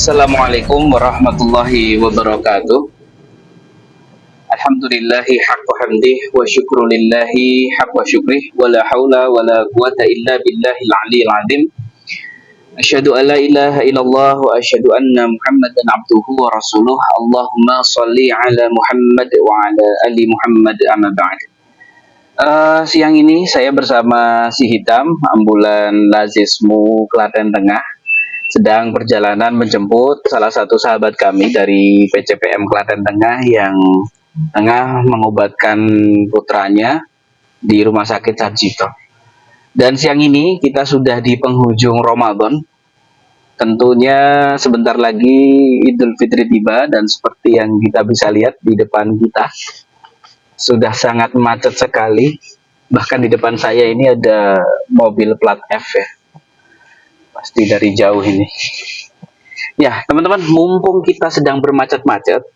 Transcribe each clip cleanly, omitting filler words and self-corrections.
Assalamualaikum warahmatullahi wabarakatuh. Alhamdulillahi haqqa hamdih wa syukrulillahi haqqa syukrih wa la hawla wa la quwata illa billahil aliyil azim. Asyhadu an la ilaha illallah wa asyhadu anna Muhammadan abduhu wa rasuluh. Allahumma shalli ala Muhammad wa ala ali Muhammad amma ba'd. Siang ini saya bersama si Hitam, ambulan Lazismu Klaten Tengah, sedang perjalanan menjemput salah satu sahabat kami dari PCPM Klaten Tengah yang tengah mengobatkan putranya di Rumah Sakit Sarjito. Dan siang ini kita sudah di penghujung Ramadan. Tentunya sebentar lagi Idul Fitri tiba, dan seperti yang kita bisa lihat di depan kita sudah sangat macet sekali. Bahkan di depan saya ini ada mobil plat F ya. Pasti dari jauh ini. Ya, teman-teman, mumpung kita sedang bermacet-macet,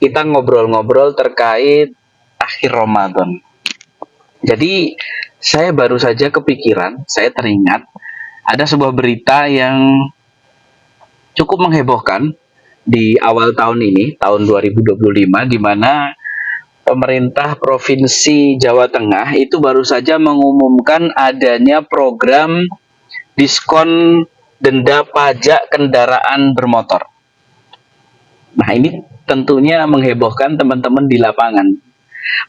kita ngobrol-ngobrol terkait akhir Ramadan. Jadi, saya baru saja kepikiran, saya teringat ada sebuah berita yang cukup menghebohkan di awal tahun ini, tahun 2025, di mana pemerintah Provinsi Jawa Tengah itu baru saja mengumumkan adanya program diskon denda pajak kendaraan bermotor. Nah, ini tentunya menghebohkan teman-teman di lapangan,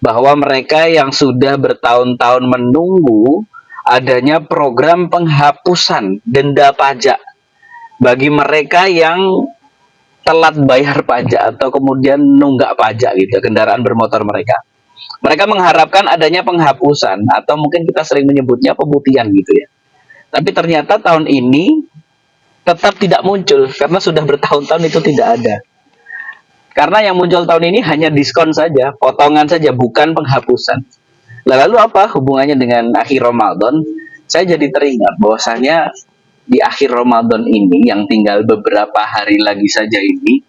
bahwa mereka yang sudah bertahun-tahun menunggu adanya program penghapusan denda pajak bagi mereka yang telat bayar pajak atau kemudian nunggak pajak gitu, kendaraan bermotor mereka. Mereka mengharapkan adanya penghapusan, atau mungkin kita sering menyebutnya pemutihan gitu ya. Tapi ternyata tahun ini tetap tidak muncul karena sudah bertahun-tahun itu tidak ada. Karena yang muncul tahun ini hanya diskon saja, potongan saja, bukan penghapusan. Lalu apa hubungannya dengan akhir Ramadan? Saya jadi teringat bahwasanya di akhir Ramadan ini, yang tinggal beberapa hari lagi saja ini,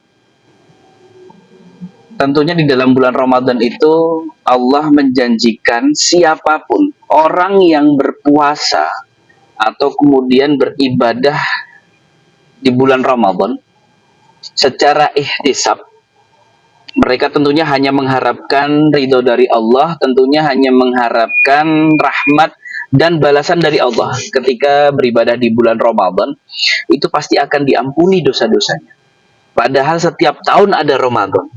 tentunya di dalam bulan Ramadan itu Allah menjanjikan siapapun orang yang berpuasa atau kemudian beribadah di bulan Ramadan secara ihtisab, mereka tentunya hanya mengharapkan ridho dari Allah, tentunya hanya mengharapkan rahmat dan balasan dari Allah ketika beribadah di bulan Ramadan, itu pasti akan diampuni dosa-dosanya. Padahal setiap tahun ada Ramadan.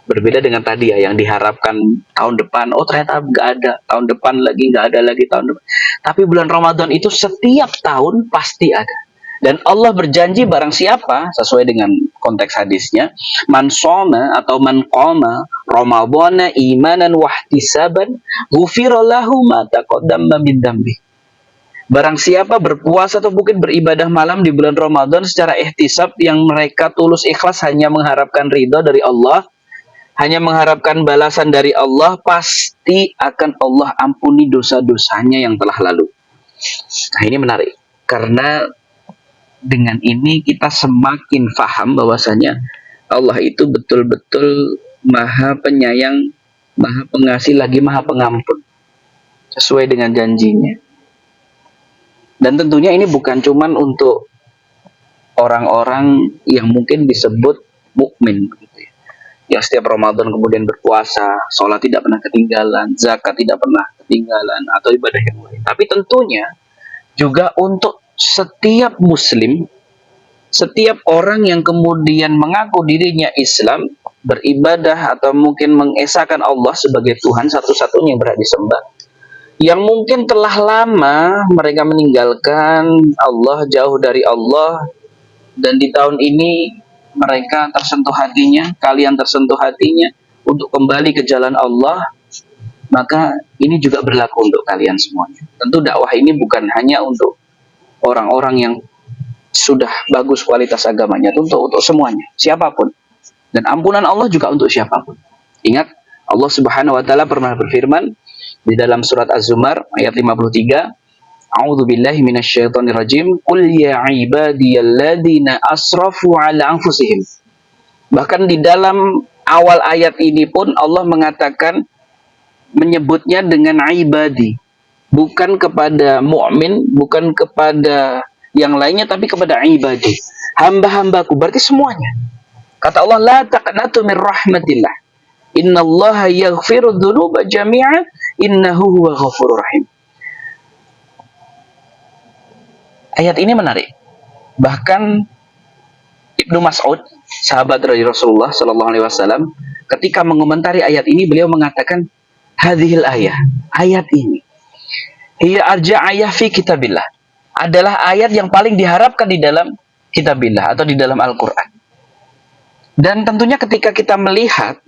Berbeda dengan tadi ya, yang diharapkan tahun depan, oh ternyata nggak ada, tahun depan lagi nggak ada lagi, tahun depan. Tapi bulan Ramadan itu setiap tahun pasti ada. Dan Allah berjanji barang siapa, sesuai dengan konteks hadisnya, man shoma atau man qama ramadhana imanan wahtisaban ghufira lahu ma taqaddama min dambi. Barang siapa berpuasa atau mungkin beribadah malam di bulan Ramadan secara ihtisab, yang mereka tulus ikhlas hanya mengharapkan ridho dari Allah, hanya mengharapkan balasan dari Allah, pasti akan Allah ampuni dosa-dosanya yang telah lalu. Nah, ini menarik karena dengan ini kita semakin paham bahwasanya Allah itu betul-betul Maha Penyayang, Maha Pengasih, lagi Maha Pengampun, sesuai dengan janjinya. Dan tentunya ini bukan cuman untuk orang-orang yang mungkin disebut mukmin gitu ya, yang setiap Ramadan kemudian berpuasa, sholat tidak pernah ketinggalan, zakat tidak pernah ketinggalan, atau ibadah yang lain. Tapi tentunya juga untuk setiap muslim, setiap orang yang kemudian mengaku dirinya Islam, beribadah atau mungkin mengesahkan Allah sebagai Tuhan satu-satunya yang berhak disembah, yang mungkin telah lama mereka meninggalkan Allah, jauh dari Allah, dan di tahun ini mereka tersentuh hatinya, kalian tersentuh hatinya untuk kembali ke jalan Allah, maka ini juga berlaku untuk kalian semuanya. Tentu dakwah ini bukan hanya untuk orang-orang yang sudah bagus kualitas agamanya, untuk semuanya, siapapun. Dan ampunan Allah juga untuk siapapun. Ingat, Allah Subhanahu wa taala pernah berfirman di dalam surat Az-Zumar ayat 53, A'udzu billahi minasyaitonir rajim, qul ya ibadiyalladzina asrafu ala anfusihim. Bahkan di dalam awal ayat ini pun Allah mengatakan, menyebutnya dengan ibadi, bukan kepada mukmin, bukan kepada yang lainnya, tapi kepada ibadi. hamba-hambaku, berarti semuanya. Kata Allah, la taqnatu min rahmatillah. Innallaha yaghfiru dzunuba jami'an innahu huwa ghafurur rahim. Ayat ini menarik. Bahkan Ibnu Mas'ud, sahabat dari Rasulullah Shallallahu Alaihi Wasallam, ketika mengomentari ayat ini, beliau mengatakan, hadhil ayat ini, hiya arja ayat fi kitabillah, adalah ayat yang paling diharapkan di dalam kitabillah atau di dalam Al-Quran. Dan tentunya ketika kita melihat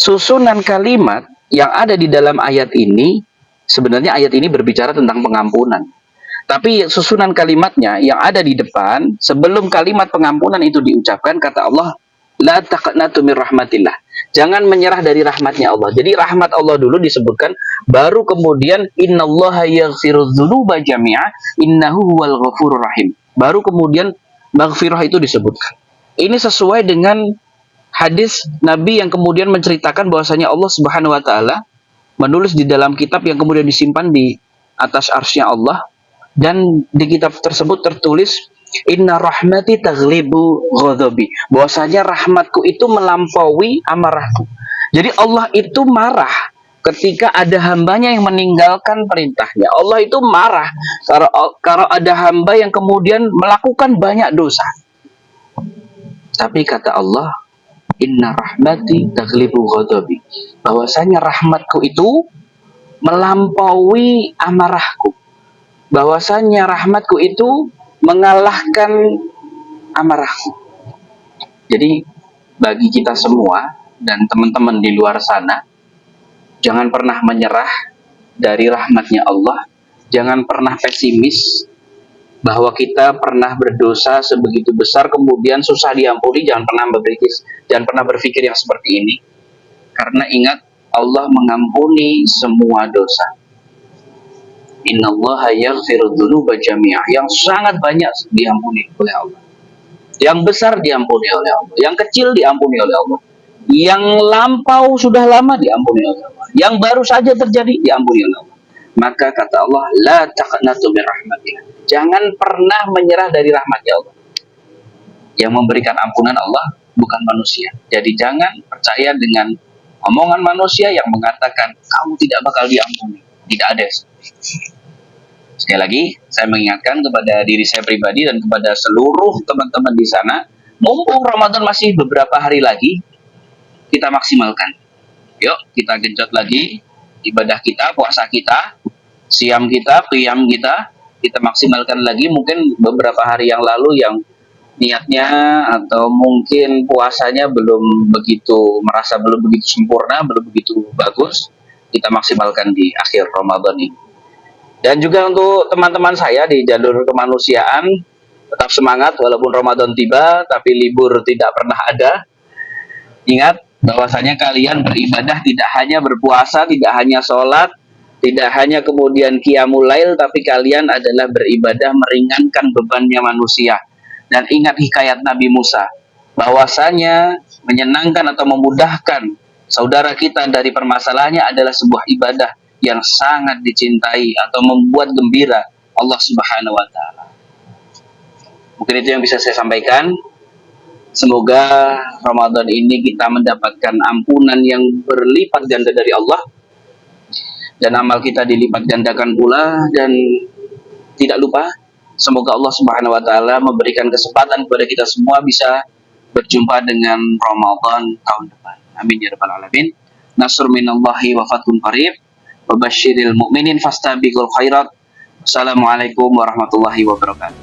susunan kalimat yang ada di dalam ayat ini, sebenarnya ayat ini berbicara tentang pengampunan. Tapi susunan kalimatnya yang ada di depan, sebelum kalimat pengampunan itu diucapkan, kata Allah, la taqnatu min rahmatillah. Jangan menyerah dari rahmatnya Allah. Jadi rahmat Allah dulu disebutkan, baru kemudian innallaha yaghfiru dzunuba jami'a innahu huwal ghafurur rahim. Baru kemudian maghfirah itu disebutkan. Ini sesuai dengan hadis Nabi yang kemudian menceritakan bahwasanya Allah Subhanahu wa taala menulis di dalam kitab yang kemudian disimpan di atas arsy-Nya Allah. Dan di kitab tersebut tertulis, inna rahmati taghlibu ghadabi, bahwasanya rahmatku itu melampaui amarahku. Jadi Allah itu marah ketika ada hambanya yang meninggalkan perintahnya. Allah itu marah kalau ada hamba yang kemudian melakukan banyak dosa. Tapi kata Allah, inna rahmati taghlibu ghadabi, bahwasanya rahmatku itu melampaui amarahku. Bahwasanya rahmatku itu mengalahkan amarahku. Jadi bagi kita semua dan teman-teman di luar sana, jangan pernah menyerah dari rahmatnya Allah. Jangan pernah pesimis bahwa kita pernah berdosa sebegitu besar kemudian susah diampuni. Jangan pernah berpikir yang seperti ini. Karena ingat, Allah mengampuni semua dosa. Innallaha yaghfiru dzunuba jami'ah, yang sangat banyak diampuni oleh Allah. Yang besar diampuni oleh Allah, yang kecil diampuni oleh Allah. Yang lampau sudah lama diampuni oleh Allah. Yang baru saja terjadi diampuni oleh Allah. Maka kata Allah, la taqnatu min rahmatillah. Jangan pernah menyerah dari rahmatnya Allah. Yang memberikan ampunan Allah bukan manusia. Jadi jangan percaya dengan omongan manusia yang mengatakan kamu tidak bakal diampuni. Tidak ada. Sekali lagi, saya mengingatkan kepada diri saya pribadi dan kepada seluruh teman-teman di sana, mumpung Ramadan masih beberapa hari lagi, kita maksimalkan. Yuk, kita genjot lagi ibadah kita, puasa kita, siam kita, qiyam kita maksimalkan lagi. Mungkin beberapa hari yang lalu yang niatnya atau mungkin puasanya belum begitu sempurna, belum begitu bagus, kita maksimalkan di akhir Ramadan ini. Dan juga untuk teman-teman saya di jalur kemanusiaan, tetap semangat walaupun Ramadan tiba, tapi libur tidak pernah ada. Ingat bahwasanya kalian beribadah tidak hanya berpuasa, tidak hanya sholat, tidak hanya kemudian qiyamul lail, tapi kalian adalah beribadah meringankan bebannya manusia. Dan ingat hikayat Nabi Musa, bahwasanya menyenangkan atau memudahkan saudara kita dari permasalahannya adalah sebuah ibadah yang sangat dicintai atau membuat gembira Allah Subhanahu wa taala. Mungkin itu yang bisa saya sampaikan. Semoga Ramadan ini kita mendapatkan ampunan yang berlipat ganda dari Allah, dan amal kita dilipat gandakan pula. Dan tidak lupa, semoga Allah Subhanahu wa taala memberikan kesempatan kepada kita semua bisa berjumpa dengan Ramadan tahun depan. Amin ya rabbal alamin. Nasr minallahi wa fathun qarib. Wabasyiril mu'minin fastabiqul khairat. Assalamualaikum warahmatullahi wabarakatuh.